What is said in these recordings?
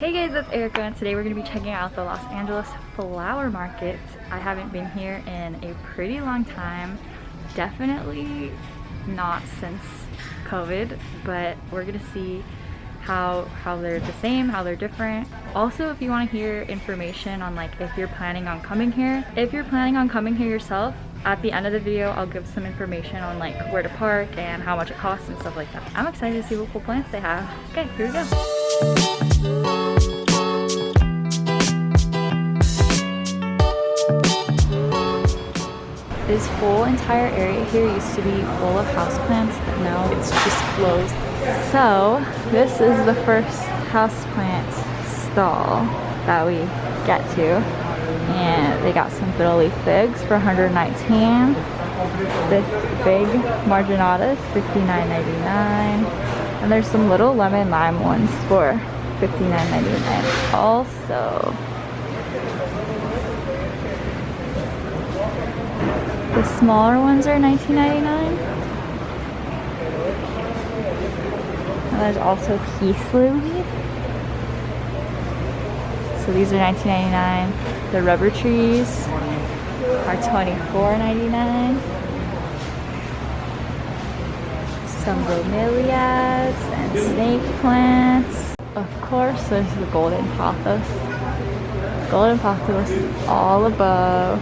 Hey guys, it's Erica and today we're going to be checking out the Los Angeles flower market. I haven't been here in a pretty long time. Definitely not since COVID, but we're going to see how they're the same, how they're different. Also, if you want to hear information on like if you're planning on coming here. If you're planning on coming here yourself, at the end of the video I'll give some information on like where to park and how much it costs and stuff like that. I'm excited to see what cool plants they have. Okay, here we go. This whole entire area here used to be full of houseplants, but now it's just closed. So this is the first houseplant stall that we get to. And they got some Fiddle Leaf Figs for $119. This big marginata is $59.99. And there's some little lemon lime ones for $59.99 also. The smaller ones are $19.99. And there's also peace lilies. So these are $19.99. The rubber trees are $24.99. Some bromeliads and snake plants. Of course, there's the golden pothos. Golden pothos all above.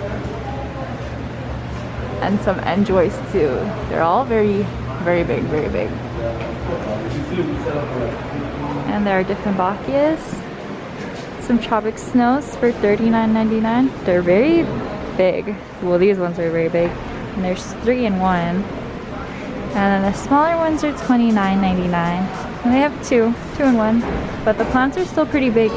And some enjoys too. They're all very, very big, very big. And there are Dieffenbachias. Some Tropic snows for $39.99. They're very big. Well, these ones are very big. And there's 3 in 1. And then the smaller ones are $29.99. And they have 2 in 1. But the plants are still pretty big.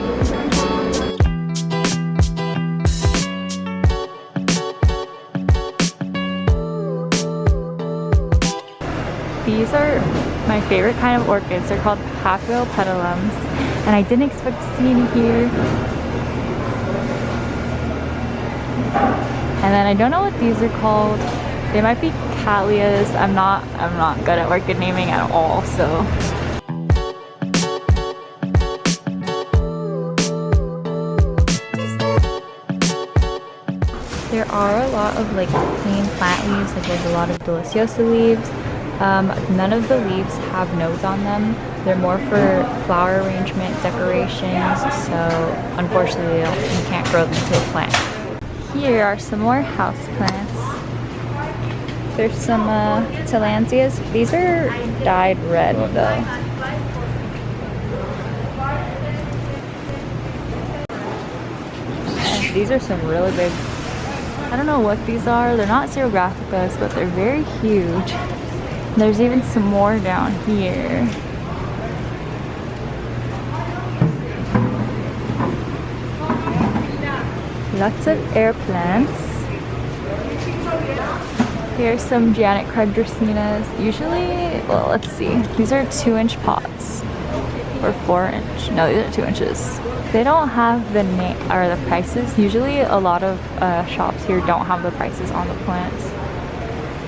These are my favorite kind of orchids. They're called Paphiopedilums, and I didn't expect to see any here. And then I don't know what these are called. They might be callias. I'm not good at orchid naming at all, so. There are a lot of like plain plant leaves, like there's a lot of deliciosa leaves. None of the leaves have nodes on them. They're more for flower arrangement, decorations, so unfortunately you can't grow them to a plant. Here are some more house plants. There's some Tillandsias. These are dyed red though. And these are some really big, I don't know what these are. They're not xerographicas, but they're very huge. There's even some more down here. Lots of air plants. Here's some Janet Craig Dracaenas. Usually, well, let's see. These are 2-inch pots. Or 4-inch. No, these are 2 inches. They don't have the name or the prices. Usually, a lot of shops here don't have the prices on the plants.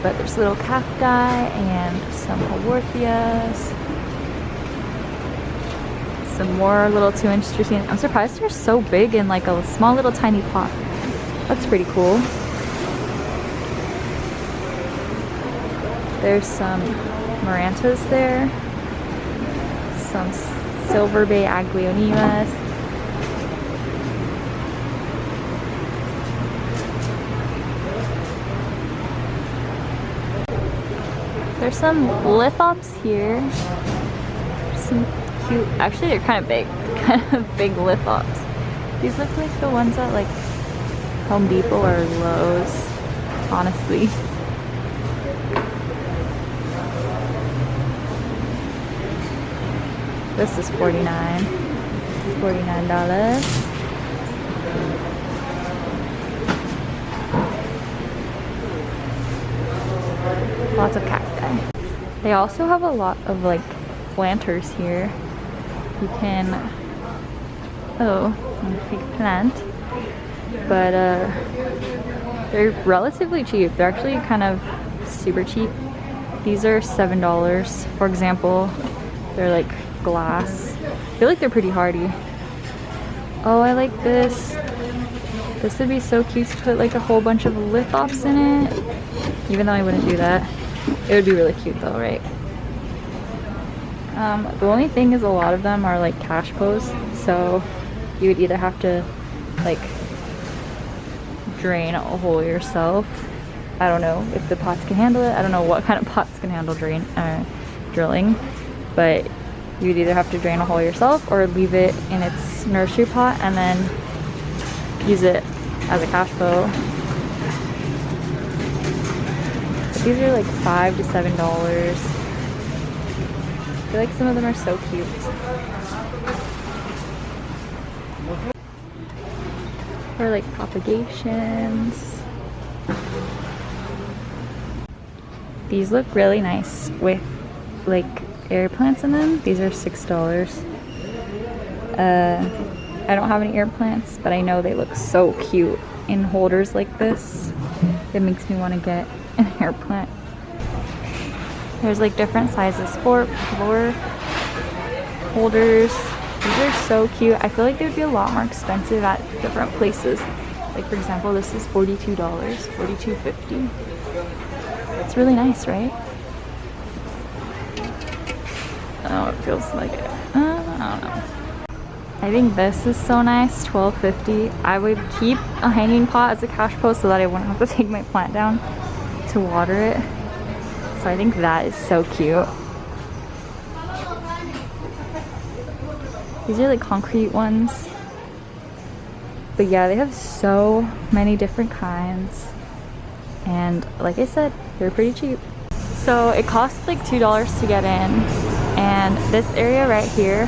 But there's little cacti and some haworthias. Some more little 2-inch Dracaenas. I'm surprised they're so big in like a small little tiny pot. That's pretty cool. There's some Marantas there. Some silver Bay Aglaonemas. There's some Lithops here. Some cute, actually they're kind of big, big Lithops. These look like the ones at like Home Depot or Lowe's, honestly. This is $49. Lots of cacti. They also have a lot of like planters here. You can, big plant, but they're relatively cheap. They're actually kind of super cheap. These are $7, for example. They're like glass. I feel like they're pretty hardy. Oh, I like this. This would be so cute to put like a whole bunch of lithops in it. Even though I wouldn't do that. It would be really cute though, right? The only thing is a lot of them are like cash pots, so you would either have to like drain a hole yourself. I don't know if the pots can handle it. I don't know what kind of pots can handle drilling, but you'd either have to drain a hole yourself or leave it in its nursery pot and then use it as a cash pot. But these are like $5 to $7. I feel like some of them are so cute. Or like propagations. These look really nice with like air plants in them. These are $6. I don't have any air plants, but I know they look so cute in holders like this. It makes me want to get an air plant. There's like different sizes for floor holders. These are so cute. I feel like they would be a lot more expensive at different places. Like for example, this is $42, $42.50. It's really nice, right? Oh, it feels like it. I don't know. I think this is so nice, $12.50. I would keep a hanging pot as a cash pot so that I wouldn't have to take my plant down to water it. So I think that is so cute. These are like concrete ones. But yeah, they have so many different kinds. And like I said, they're pretty cheap. So it costs like $2 to get in. And this area right here,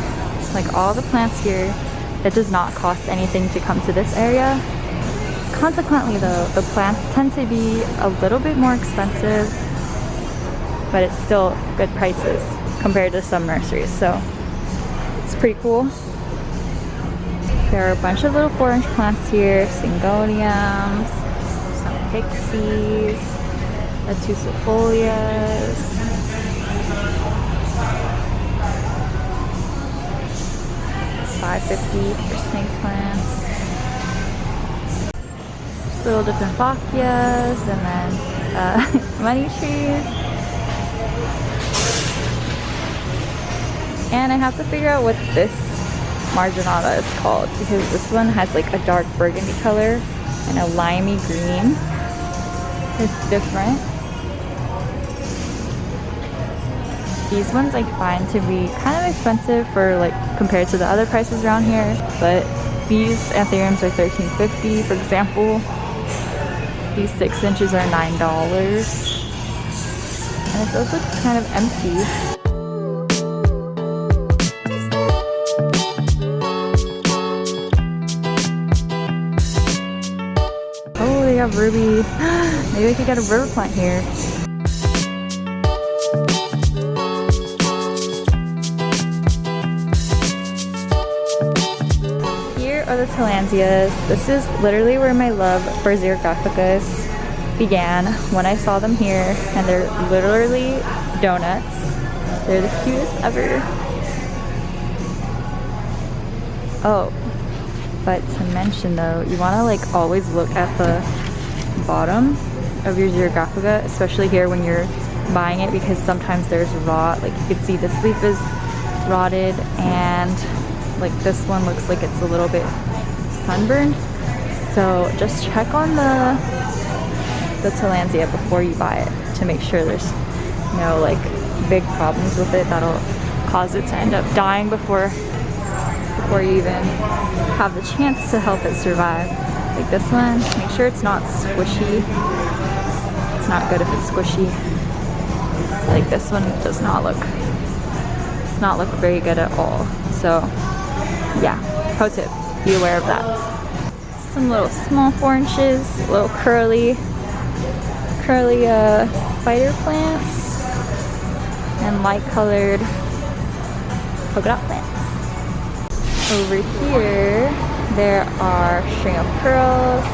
like all the plants here, it does not cost anything to come to this area. Consequently though, the plants tend to be a little bit more expensive, but it's still good prices compared to some nurseries, so it's pretty cool. There are a bunch of little 4-inch plants here, Syngoniums, some Pixies, obtusifolias. $5.50 for snake plants. Little Dieffenbachias, and then money trees. And I have to figure out what this marginata is called, because this one has like a dark burgundy color and a limey green. It's different. These ones I find to be kind of expensive for like compared to the other prices around here, but these Anthuriums are $13.50 for example. These 6 inches are $9, and it does look kind of empty. Oh, they got ruby. Maybe I could get a river plant here. The Tillandsias. This is literally where my love for xerographicas began, when I saw them here, and they're literally donuts. They're the cutest ever. Oh, but to mention though, you want to like always look at the bottom of your xerographica, especially here when you're buying it, because sometimes there's rot. Like you can see this leaf is rotted, and like this one looks like it's a little bit sunburned. So just check on the Tillandsia before you buy it to make sure there's no like big problems with it that'll cause it to end up dying before you even have the chance to help it survive. Like this one, make sure it's not squishy. It's not good if it's squishy. Like this one does not look very good at all. So yeah, pro tip, be aware of that. Some little small 4 inches, little curly spider plants, and light colored polka dot plants. Over here, there are string of pearls,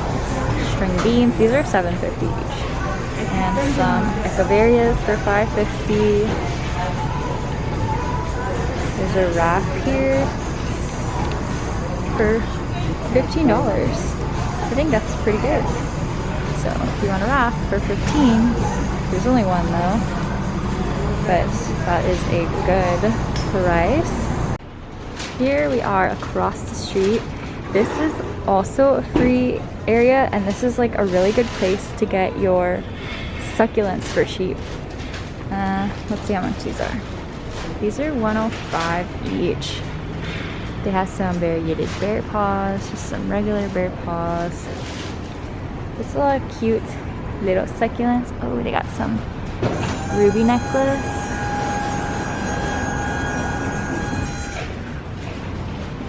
string beans. These are $7.50 each, and some Echeverias for $5.50. There's a raft here for $15. I think that's pretty good. So if you want a raft for 15, there's only one though, but that is a good price. Here we are across the street. This is also a free area, and this is like a really good place to get your succulents for cheap. Let's see how much these are. These are $105 each. They have some variegated bear paws, just some regular bear paws. There's a lot of cute little succulents. Oh, they got some ruby necklace.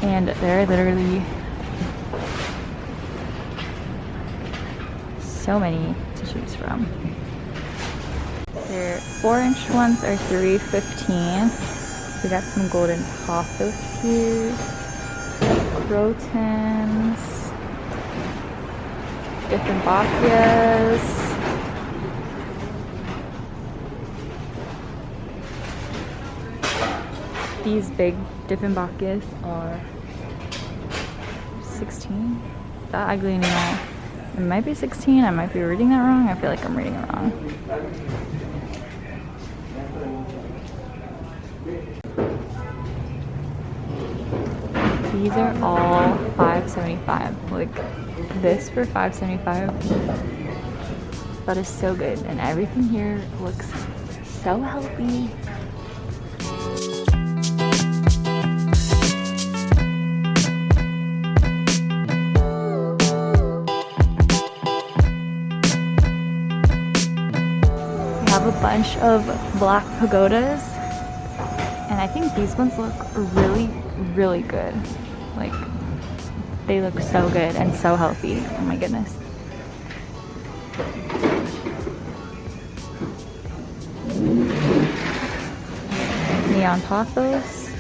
And there are literally so many to choose from. Their 4-inch ones are $3.15. We got some golden Pothos here, Crotons, Dieffenbachias. These big Dieffenbachias are 16. That Aglaonema, it might be 16. I might be reading that wrong. I feel like I'm reading it wrong. These are all $5.75. Like this for $5.75. That is so good, and everything here looks so healthy. We have a bunch of black pagodas, and I think these ones look really good. Like, they look so good and so healthy. Oh my goodness. Neon Pothos.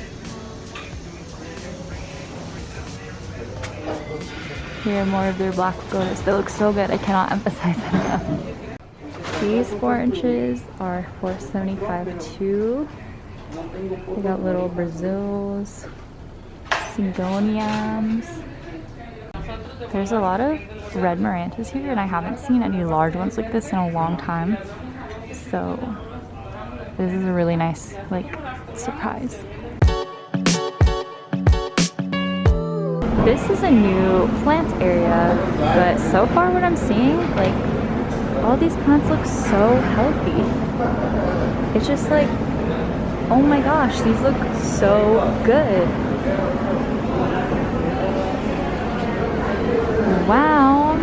Here are more of their black pagodas. They look so good. I cannot emphasize that enough. These 4 inches are $4.75 too. We got little Brazils, Syngoniums. There's a lot of red Marantas here, and I haven't seen any large ones like this in a long time. So this is a really nice, like, surprise. This is a new plant area, but so far what I'm seeing, like, all these plants look so healthy. It's just like, oh my gosh, these look so good. Wow.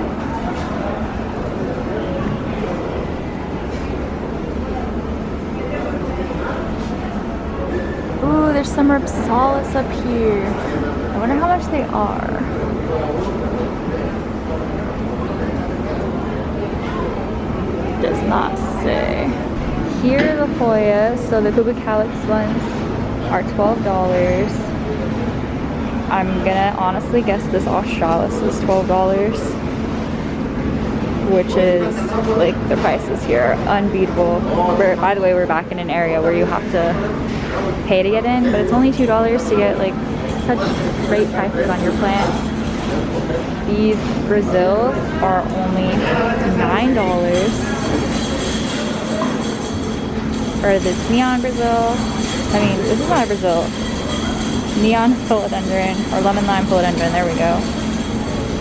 Ooh, there's some Rhipsalis up here. I wonder how much they are. Does not say. Here are the Hoya, so the pubicalyx ones are $12. I'm gonna honestly guess this australis is $12, which is, like, the prices here are unbeatable. By the way, we're back in an area where you have to pay to get in, but it's only $2 to get, like, such great prices on your plants. These Brazils are only $9. Or this neon Brazil. I mean, this is not a Brazil. Neon Philodendron, or lemon lime Philodendron, there we go.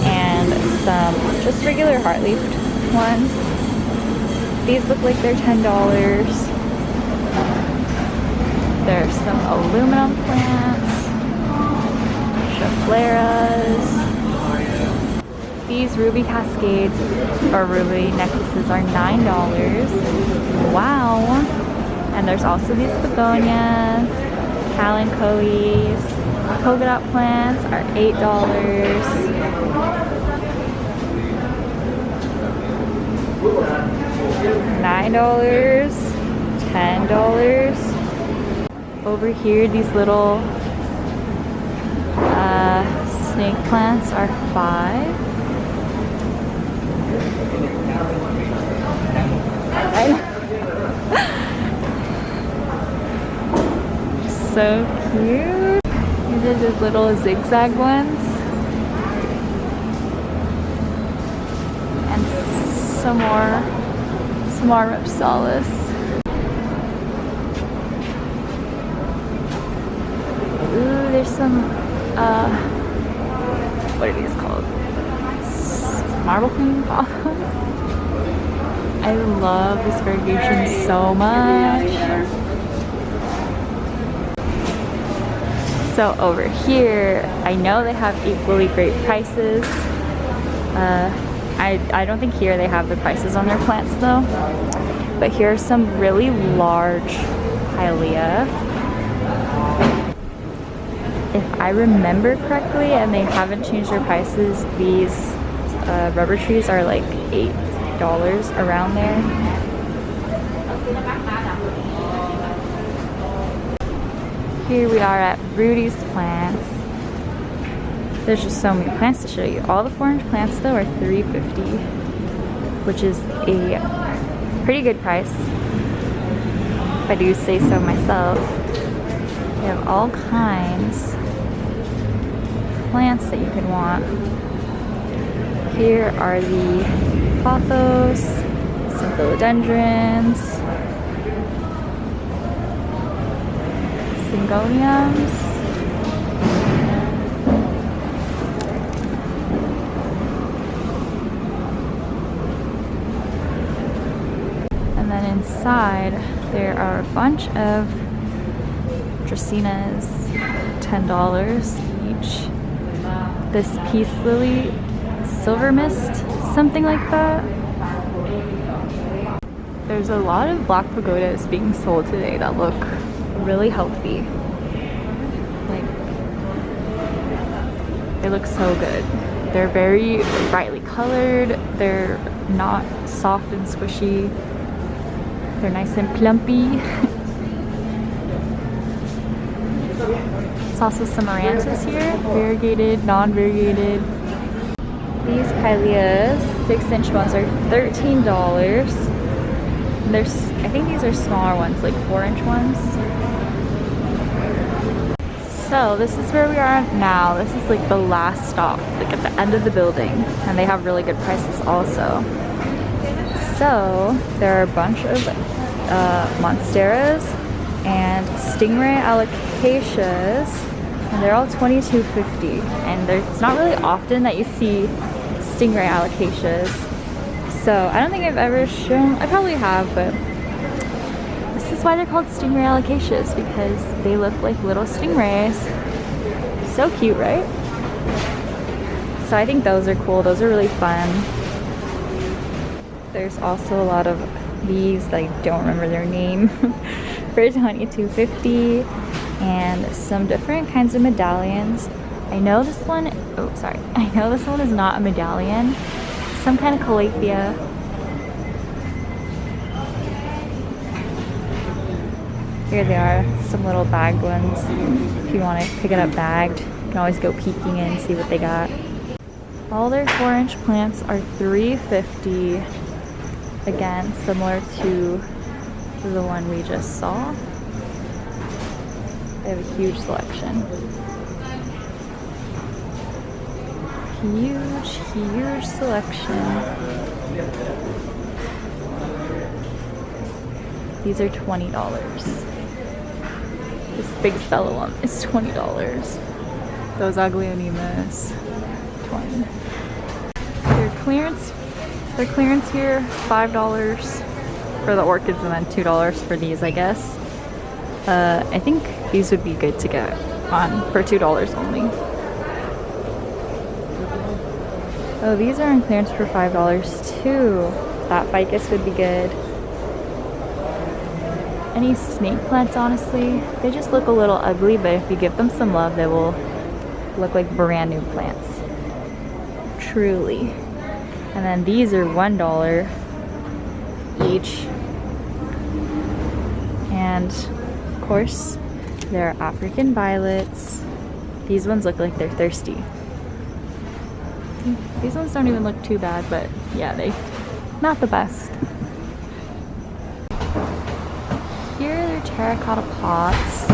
And some just regular heart-leafed ones. These look like they're $10. There's some aluminum plants, Scheffleras. These ruby cascades, or ruby necklaces, are $9. Wow. And there's also these begonias, Kalanchoes. Polka Dot plants are $8. $9, $10. Over here, these little snake plants are $5. So cute. These are just little zigzag ones. And some more Rhipsalis. Ooh, there's some, what are these called? Marble queen Pothos. I love this variegation so much. So over here, I know they have equally great prices. I don't think here they have the prices on their plants though. But here are some really large Pilea. If I remember correctly, and they haven't changed their prices, these rubber trees are like $8 around there. Here we are at Rudy's Plants. There's just so many plants to show you. All the 4-inch plants though are $3.50, which is a pretty good price, if I do say so myself. They have all kinds of plants that you could want. Here are the Pothos, some Philodendrons, Syngoniums, and then inside there are a bunch of Dracaenas, $10 each. This peace lily, silver mist, something like that. There's a lot of black pagodas being sold today that look really healthy. Like, they look so good. They're very brightly colored. They're not soft and squishy. They're nice and plumpy. There's also some Marantas here, variegated, non-variegated. These Pileas, 6-inch ones, are $13. There's, I think these are smaller ones, like 4-inch ones. So this is where we are now. This is like the last stop, like at the end of the building, and they have really good prices also. So there are a bunch of monsteras and stingray alocasias, and they're all $22.50. And it's not really often that you see stingray alocasias, so I don't think I've ever shown. I probably have, but this is why they're called stingray alocasias, because they look like little stingrays. So cute, right? So I think those are cool. Those are really fun. There's also a lot of these that I don't remember their name for $22.50, and some different kinds of medallions. I know this one, oh sorry, I know this one is not a medallion. Some kind of calathea. Here they are, some little bagged ones. If you want to pick it up bagged, you can always go peeking in and see what they got. All their 4-inch plants are $3.50. Again, similar to the one we just saw. They have a huge selection. Huge selection. These are $20. This big Philodendron is $20. Those Aglaonemas, $20. Their clearance here, $5 for the orchids, and then $2 for these, I guess. I think these would be good to get on for $2 only. Oh, these are on clearance for $5 too. That ficus would be good. Any snake plants, honestly, they just look a little ugly, but if you give them some love, they will look like brand new plants. Truly. And then these are $1 each. And of course, there are African violets. These ones look like they're thirsty. These ones don't even look too bad, but yeah, they not the best. Here are their terracotta pots.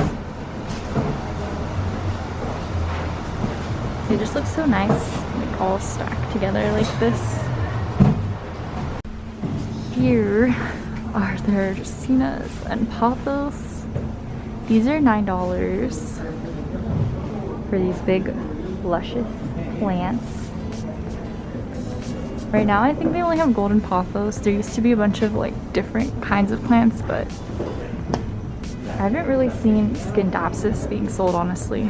They just look so nice, like all stacked together like this. here are their Dracaenas and Pothos. These are $9 for these big luscious plants. Right now I think they only have golden Pothos. There used to be a bunch of like different kinds of plants, but I haven't really seen Scindapsus being sold, honestly.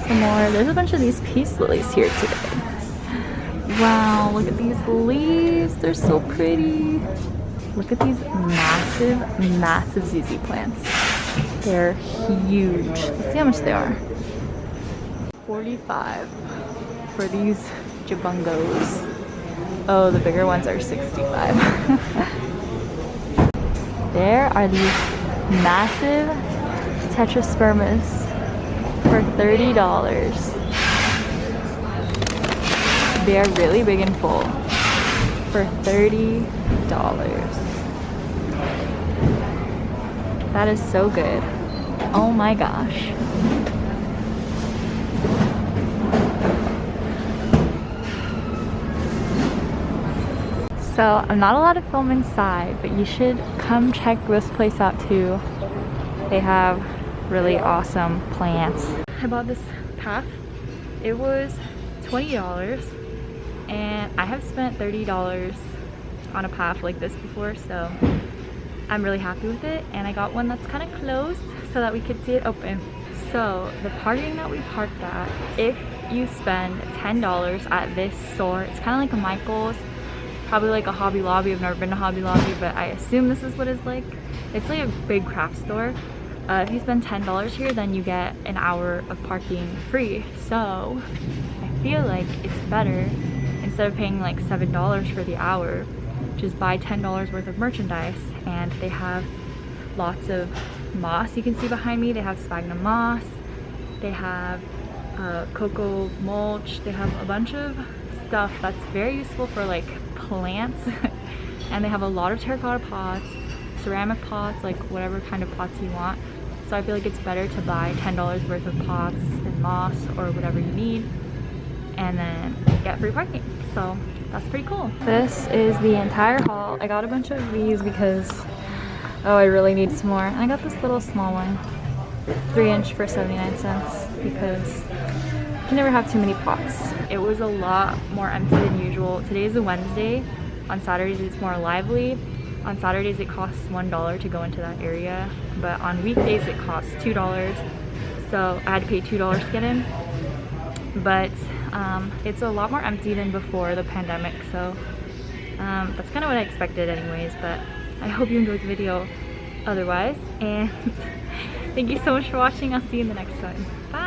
Some more. There's a bunch of these peace lilies here today. Wow, look at these leaves. They're so pretty. Look at these massive, massive ZZ plants. They're huge. Let's see how much they are. $45 for these jabungos. Oh, the bigger ones are $65. There are these massive tetraspermas for $30. They are really big and full for $30. That is so good. Oh my gosh. So I'm not allowed to film inside, but you should come check this place out too. They have really awesome plants. I bought this path. It was $20 and I have spent $30 on a path like this before, so I'm really happy with it. And I got one that's kind of closed so that we could see it open. So the parking that we parked at, if you spend $10 at this store, it's kind of like a Michael's, probably like a Hobby Lobby. I've never been to Hobby Lobby, but I assume this is what it's like. It's like a big craft store. If you spend $10 here, then you get an hour of parking free. So I feel like it's better, instead of paying like $7 for the hour, just buy $10 worth of merchandise. And they have lots of moss. You can see behind me, they have sphagnum moss, they have cocoa mulch, they have a bunch of stuff that's very useful for like plants. And they have a lot of terracotta pots, ceramic pots, like whatever kind of pots you want. So I feel like it's better to buy $10 worth of pots and moss or whatever you need, and then get free parking. So that's pretty cool. This is the entire haul. I got a bunch of these because, oh, I really need some more. And I got this little small one, 3-inch for 79 cents, because you can never have too many pots. It was a lot more empty than usual. Today is a Wednesday. On Saturdays it's more lively. On Saturdays it costs $1 to go into that area, but on weekdays it costs $2. So I had to pay $2 to get in. But it's a lot more empty than before the pandemic, so that's kind of what I expected anyways. But I hope you enjoyed the video otherwise, and thank you so much for watching. I'll see you in the next one. Bye.